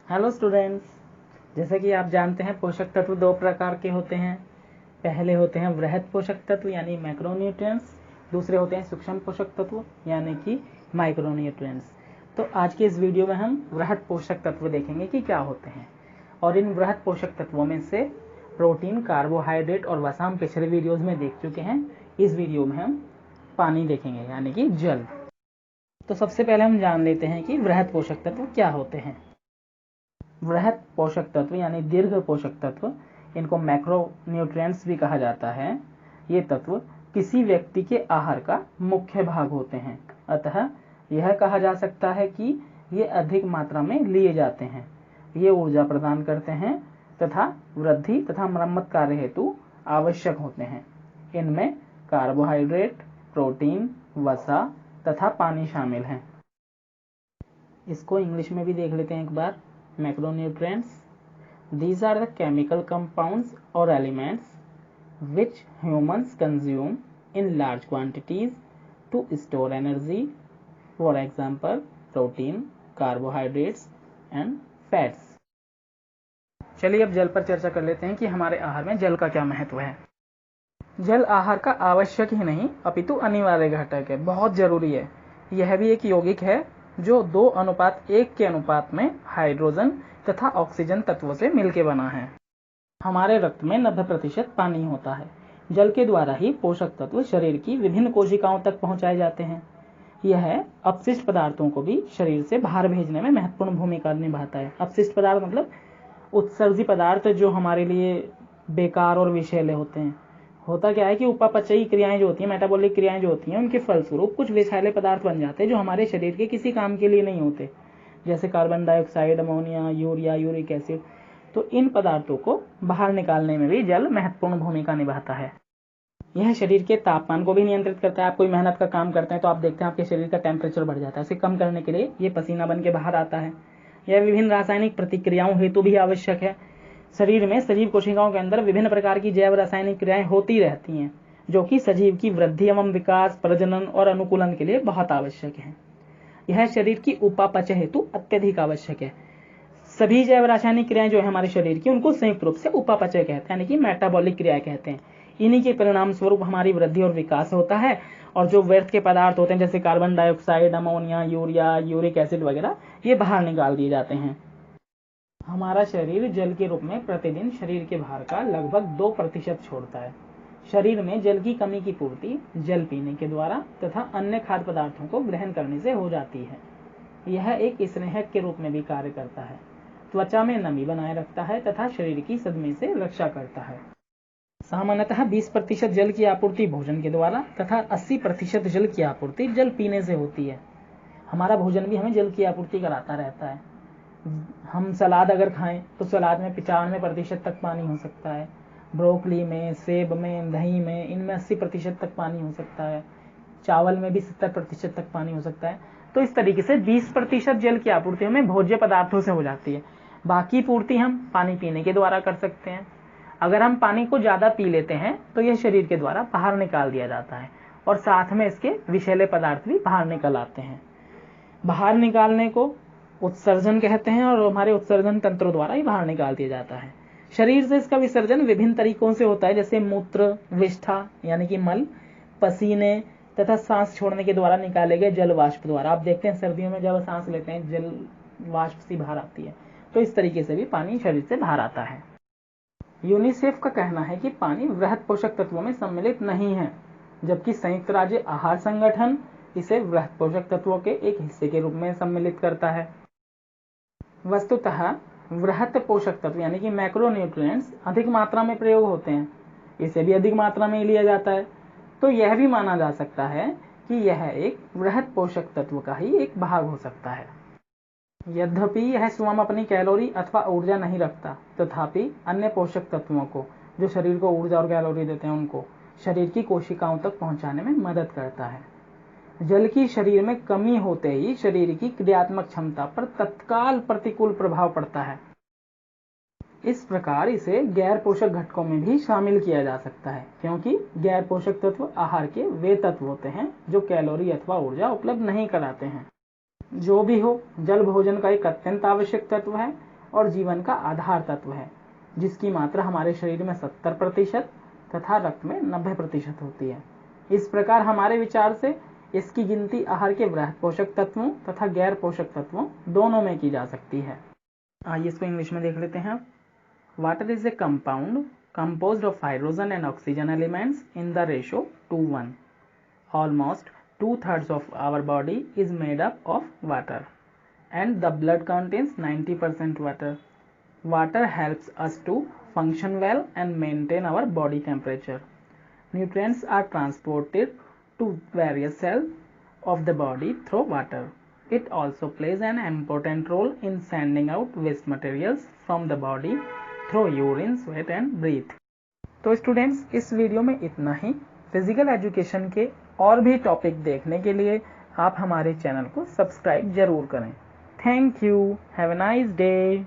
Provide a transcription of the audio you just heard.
Hello students, जैसे कि आप जानते हैं पोषक तत्व दो प्रकार के होते हैं। पहले होते हैं वृहद पोषक तत्व यानी मैक्रोन्यूट्रिएंट्स, दूसरे होते हैं सूक्ष्म पोषक तत्व यानी कि माइक्रोन्यूट्रिएंट्स। तो आज के इस वीडियो में हम वृहद पोषक तत्व देखेंगे कि क्या होते हैं। और इन वृहद पोषक तत्वों में से प्रोटीन, कार्बोहाइड्रेट और वसा हम पिछले वीडियोज में देख चुके हैं। इस वीडियो में हम पानी देखेंगे यानी कि जल। तो सबसे पहले हम जान लेते हैं कि वृहद पोषक तत्व क्या होते हैं। वृहद पोषक तत्व यानी दीर्घ पोषक तत्व, इनको मैक्रोन्यूट्रिएंट्स भी कहा जाता है। ये तत्व किसी व्यक्ति के आहार का मुख्य भाग होते हैं, अतः यह कहा जा सकता है कि ये अधिक मात्रा में लिए जाते हैं। ये ऊर्जा प्रदान करते हैं तथा वृद्धि तथा मरम्मत कार्य हेतु आवश्यक होते हैं। इनमें कार्बोहाइड्रेट, प्रोटीन, वसा तथा पानी शामिल हैं। इसको इंग्लिश में भी देख लेते हैं एक बार। Macronutrients. These are the chemical compounds or elements which humans consume in large quantities to store energy. For example, protein, carbohydrates and fats. चलिए अब जल पर चर्चा कर लेते हैं कि हमारे आहार में जल का क्या महत्व है। जल आहार का आवश्यक ही नहीं अपितु अनिवार्य घटक है, बहुत जरूरी है। यह भी एक यौगिक है जो 2:1 के अनुपात में हाइड्रोजन तथा ऑक्सीजन तत्वों से मिलकर बना है। हमारे रक्त में 90% पानी होता है। जल के द्वारा ही पोषक तत्व शरीर की विभिन्न कोशिकाओं तक पहुंचाए जाते हैं। यह अपशिष्ट पदार्थों को भी शरीर से बाहर भेजने में महत्वपूर्ण भूमिका निभाता है। अपशिष्ट पदार्थ मतलब उत्सर्जी पदार्थ जो हमारे लिए बेकार और विषैले होते हैं। होता क्या है कि उपापचयी क्रियाएं जो होती हैं, मेटाबॉलिक क्रियाएं जो होती हैं, उनके फलस्वरूप कुछ विषैले पदार्थ बन जाते हैं जो हमारे शरीर के किसी काम के लिए नहीं होते, जैसे carbon dioxide, ammonia, urea, uric acid. तो इन पदार्थों को बाहर निकालने में भी जल महत्वपूर्ण भूमिका निभाता है। यह शरीर के तापमान को भी नियंत्रित करता है। आप कोई मेहनत का काम करते हैं तो आप देखते हैं आपके शरीर का टेम्परेचर बढ़ जाता है। इसे कम करने के लिए ये पसीना बन के बाहर आता है। यह विभिन्न रासायनिक प्रतिक्रियाओं हेतु भी आवश्यक है। शरीर में सजीव कोशिकाओं के अंदर विभिन्न प्रकार की जैव रासायनिक क्रियाएं होती रहती हैं, जो कि सजीव की वृद्धि एवं विकास, प्रजनन और अनुकूलन के लिए बहुत आवश्यक है। यह शरीर की उपापचय हेतु अत्यधिक आवश्यक है। सभी जैव रासायनिक क्रियाएं जो है हमारे शरीर की, उनको संयुक्त रूप से उपापचय कहते हैं, यानी कि मेटाबॉलिक क्रिया कहते हैं। इन्हीं के परिणाम स्वरूप हमारी वृद्धि और विकास होता है। और जो व्यर्थ के पदार्थ होते हैं जैसे carbon dioxide, ammonia, urea, uric acid वगैरह, ये बाहर निकाल दिए जाते हैं। हमारा शरीर जल के रूप में प्रतिदिन शरीर के भार का लगभग 2% छोड़ता है। शरीर में जल की कमी की पूर्ति जल पीने के द्वारा तथा अन्य खाद्य पदार्थों को ग्रहण करने से हो जाती है। यह एक स्नेहक के रूप में भी कार्य करता है, त्वचा में नमी बनाए रखता है तथा शरीर की सदमे से रक्षा करता है। सामान्यतः 20% जल की आपूर्ति भोजन के द्वारा तथा 80% जल की आपूर्ति जल पीने से होती है। हमारा भोजन भी हमें जल की आपूर्ति कराता रहता है। हम सलाद अगर खाएं तो सलाद में 95% तक पानी हो सकता है। ब्रोकली में, सेब में, दही में, इनमें 80% तक पानी हो सकता है। चावल में भी 70% तक पानी हो सकता है। तो इस तरीके से 20% जल की आपूर्ति हमें भोज्य पदार्थों से हो जाती है। बाकी पूर्ति हम पानी पीने के द्वारा कर सकते हैं। अगर हम पानी को ज्यादा पी लेते हैं तो यह शरीर के द्वारा बाहर निकाल दिया जाता है और साथ में इसके विषैले पदार्थ भी बाहर निकल आते हैं। बाहर निकालने को उत्सर्जन कहते हैं और हमारे उत्सर्जन तंत्र द्वारा ही बाहर निकाल दिया जाता है। शरीर से इसका विसर्जन विभिन्न तरीकों से होता है, जैसे मूत्र, विष्ठा यानी कि मल, पसीने तथा सांस छोड़ने के द्वारा निकाले गए जल वाष्प द्वारा। आप देखते हैं सर्दियों में जब सांस लेते हैं जल वाष्प सी बाहर आती है, तो इस तरीके से भी पानी शरीर से बाहर आता है। यूनिसेफ का कहना है कि पानी वृहद पोषक तत्वों में सम्मिलित नहीं है, जबकि संयुक्त राज्य आहार संगठन इसे वृहद पोषक तत्वों के एक हिस्से के रूप में सम्मिलित करता है। वस्तुतः वृहद पोषक तत्व यानी कि मैक्रोन्यूट्रिएंट्स अधिक मात्रा में प्रयोग होते हैं। इसे भी अधिक मात्रा में लिया जाता है, तो यह भी माना जा सकता है कि यह एक वृहद पोषक तत्व का ही एक भाग हो सकता है। यद्यपि यह स्वयं अपनी कैलोरी अथवा ऊर्जा नहीं रखता, तथापि अन्य पोषक तत्वों को जो शरीर को ऊर्जा और कैलोरी देते हैं उनको शरीर की कोशिकाओं तक पहुंचाने में मदद करता है। जल की शरीर में कमी होते ही शरीर की क्रियात्मक क्षमता पर तत्काल प्रतिकूल प्रभाव पड़ता है। इस प्रकार इसे गैर पोषक घटकों में भी शामिल किया जा सकता है, क्योंकि गैर पोषक तत्व आहार के वे तत्व होते हैं जो कैलोरी अथवा ऊर्जा उपलब्ध नहीं कराते हैं। जो भी हो, जल भोजन का एक अत्यंत आवश्यक तत्व है और जीवन का आधार तत्व है, जिसकी मात्रा हमारे शरीर में 70% तथा रक्त में 90% होती है। इस प्रकार हमारे विचार से इसकी गिनती आहार के वृहद पोषक तत्वों तथा गैर पोषक तत्वों दोनों में की जा सकती है। आइए इसको इंग्लिश में देख लेते हैं। Water is a compound composed of hydrogen and oxygen elements in the ratio 2:1. Almost 2/3 of our body is made up of water, and the blood contains 90% water. Water helps us to function well and maintain our body temperature. Nutrients are transported to various cells of the body through water. It also plays an important role in sending out waste materials from the body through urine, sweat and breath. तो students, इस video में इतना ही। Physical education के और भी topic देखने के लिए आप हमारे चैनल को सब्सक्राइब जरूर करें। Thank you. Have a nice day.